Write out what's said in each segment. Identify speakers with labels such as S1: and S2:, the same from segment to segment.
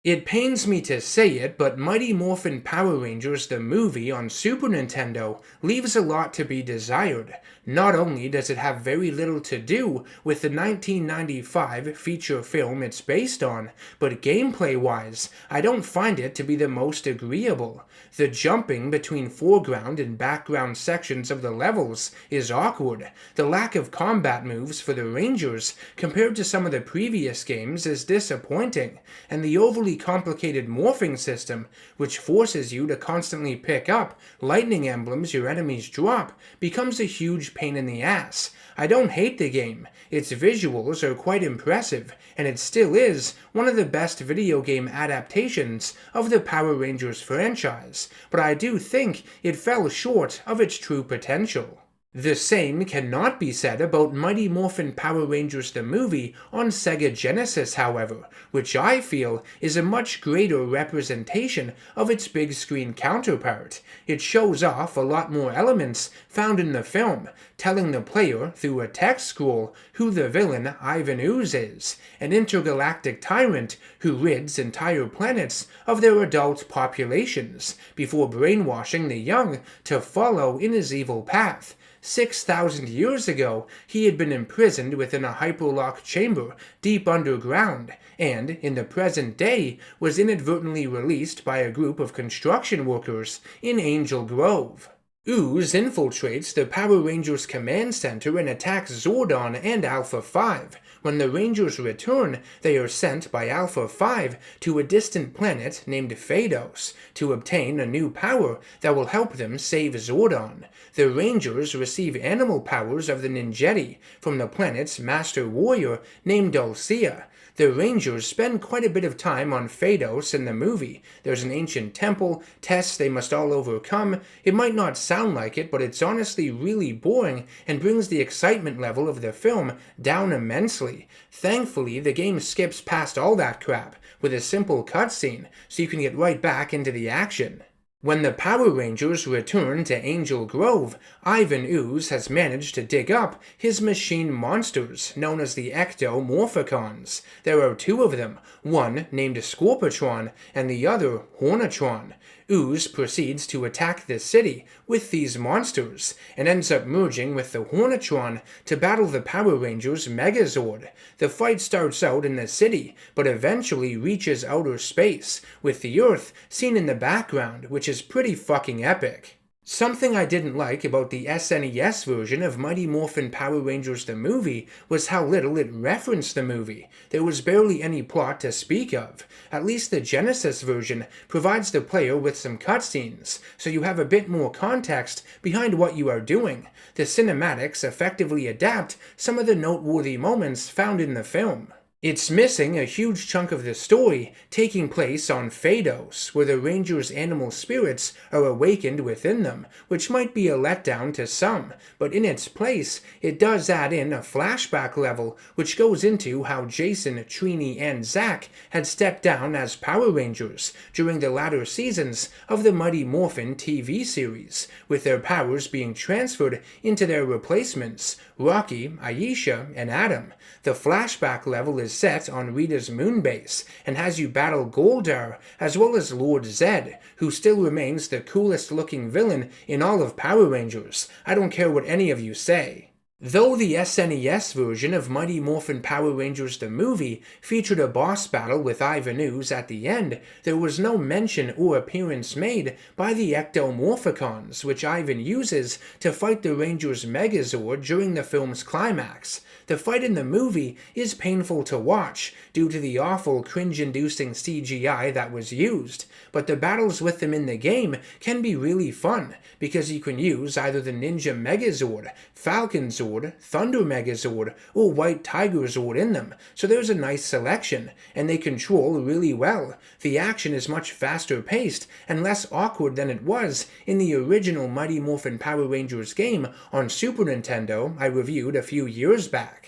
S1: It pains me to say it, but Mighty Morphin Power Rangers the movie on Super Nintendo leaves a lot to be desired. Not only does it have very little to do with the 1995 feature film it's based on, but gameplay-wise, I don't find it to be the most agreeable. The jumping between foreground and background sections of the levels is awkward. The lack of combat moves for the Rangers compared to some of the previous games is disappointing, and the overly complicated morphing system, which forces you to constantly pick up lightning emblems your enemies drop, becomes a huge pain in the ass. I don't hate the game. Its visuals are quite impressive, and it still is one of the best video game adaptations of the Power Rangers franchise, but I do think it fell short of its true potential. The same cannot be said about Mighty Morphin Power Rangers the movie on Sega Genesis, however, which I feel is a much greater representation of its big screen counterpart. It shows off a lot more elements found in the film, telling the player through a text scroll who the villain Ivan Ooze is, an intergalactic tyrant who rids entire planets of their adult populations before brainwashing the young to follow in his evil path. 6,000 years ago, he had been imprisoned within a hyperlock chamber deep underground, and, in the present day, was inadvertently released by a group of construction workers in Angel Grove. Ooze infiltrates the Power Rangers Command Center and attacks Zordon and Alpha 5. When the Rangers return, they are sent by Alpha 5 to a distant planet named Phaedos to obtain a new power that will help them save Zordon. The Rangers receive animal powers of the Ninjetti from the planet's master warrior named Dulcia. The Rangers spend quite a bit of time on Phaedos in the movie. There's an ancient temple, tests they must all overcome. It might not sound like it, but it's honestly really boring and brings the excitement level of the film down immensely. Thankfully, the game skips past all that crap with a simple cutscene, so you can get right back into the action. When the Power Rangers return to Angel Grove, Ivan Ooze has managed to dig up his machine monsters, known as the Ectomorphicons. There are two of them, one named Scorpatron and the other Hornatron. Ooze proceeds to attack the city with these monsters, and ends up merging with the Hornatron to battle the Power Rangers Megazord. The fight starts out in the city, but eventually reaches outer space, with the Earth seen in the background, which is pretty fucking epic. Something I didn't like about the SNES version of Mighty Morphin Power Rangers the movie was how little it referenced the movie. There was barely any plot to speak of. At least the Genesis version provides the player with some cutscenes, so you have a bit more context behind what you are doing. The cinematics effectively adapt some of the noteworthy moments found in the film. It's missing a huge chunk of the story taking place on Phaedos, where the Rangers' animal spirits are awakened within them, which might be a letdown to some, but in its place, it does add in a flashback level which goes into how Jason, Trini, and Zack had stepped down as Power Rangers during the latter seasons of the Mighty Morphin TV series, with their powers being transferred into their replacements, Rocky, Aisha, and Adam. The flashback level is set on Rita's moonbase and has you battle Goldar as well as Lord Zed, who still remains the coolest looking villain in all of Power Rangers. I don't care what any of you say. Though the SNES version of Mighty Morphin Power Rangers the movie featured a boss battle with Ivan Ooze at the end, there was no mention or appearance made by the Ectomorphicons, which Ivan uses to fight the Rangers' Megazord during the film's climax. The fight in the movie is painful to watch due to the awful cringe-inducing CGI that was used, but the battles with them in the game can be really fun, because you can use either the Ninja Megazord, Falcon Zord, Thunder Megazord, or White Tiger Zord in them, so there's a nice selection, and they control really well. The action is much faster paced and less awkward than it was in the original Mighty Morphin Power Rangers game on Super Nintendo I reviewed a few years back.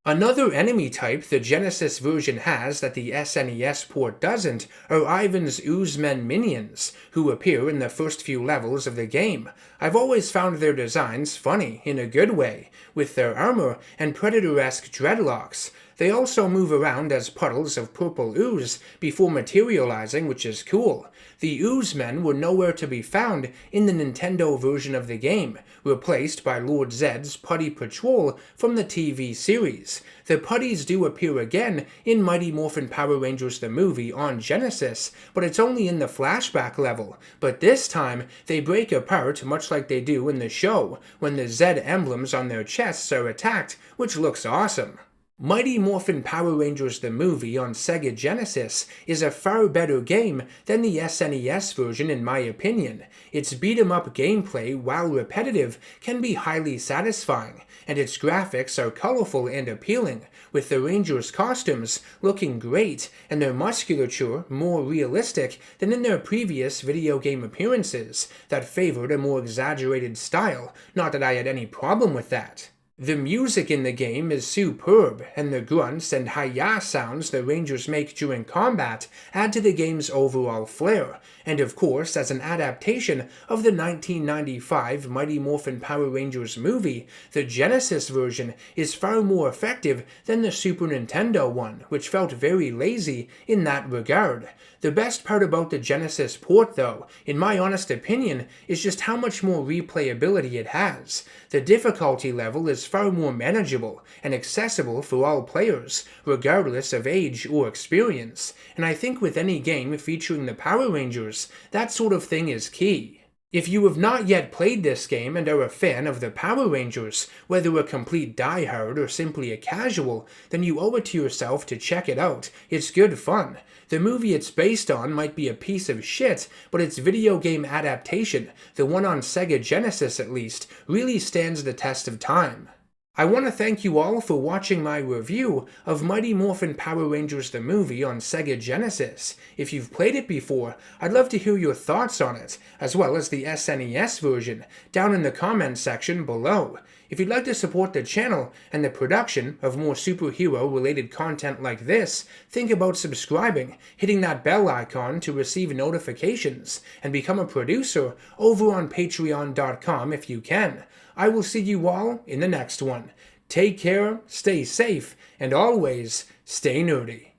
S1: Another enemy type the Genesis version has that the SNES port doesn't are Ivan's Oozemen minions, who appear in the first few levels of the game. I've always found their designs funny, in a good way, with their armor and Predator-esque dreadlocks. They also move around as puddles of purple ooze before materializing, which is cool. The Ooze Men were nowhere to be found in the Nintendo version of the game, replaced by Lord Zedd's Putty Patrol from the TV series. The putties do appear again in Mighty Morphin Power Rangers the movie on Genesis, but it's only in the flashback level. But this time, they break apart much like they do in the show, when the Zed emblems on their chests are attacked, which looks awesome. Mighty Morphin Power Rangers the movie on Sega Genesis is a far better game than the SNES version in my opinion. Its beat-em-up gameplay, while repetitive, can be highly satisfying, and its graphics are colorful and appealing, with the Rangers' costumes looking great and their musculature more realistic than in their previous video game appearances that favored a more exaggerated style, not that I had any problem with that. The music in the game is superb, and the grunts and hi-ya sounds the Rangers make during combat add to the game's overall flair, and of course, as an adaptation of the 1995 Mighty Morphin Power Rangers movie, the Genesis version is far more effective than the Super Nintendo one, which felt very lazy in that regard. The best part about the Genesis port, though, in my honest opinion, is just how much more replayability it has. The difficulty level is far more manageable and accessible for all players, regardless of age or experience, and I think with any game featuring the Power Rangers, that sort of thing is key. If you have not yet played this game and are a fan of the Power Rangers, whether a complete diehard or simply a casual, then you owe it to yourself to check it out. It's good fun. The movie it's based on might be a piece of shit, but its video game adaptation, the one on Sega Genesis at least, really stands the test of time. I want to thank you all for watching my review of Mighty Morphin Power Rangers the movie on Sega Genesis. If you've played it before, I'd love to hear your thoughts on it, as well as the SNES version, down in the comments section below. If you'd like to support the channel and the production of more superhero-related content like this, think about subscribing, hitting that bell icon to receive notifications, and become a producer over on patreon.com if you can. I will see you all in the next one. Take care, stay safe, and always stay nerdy.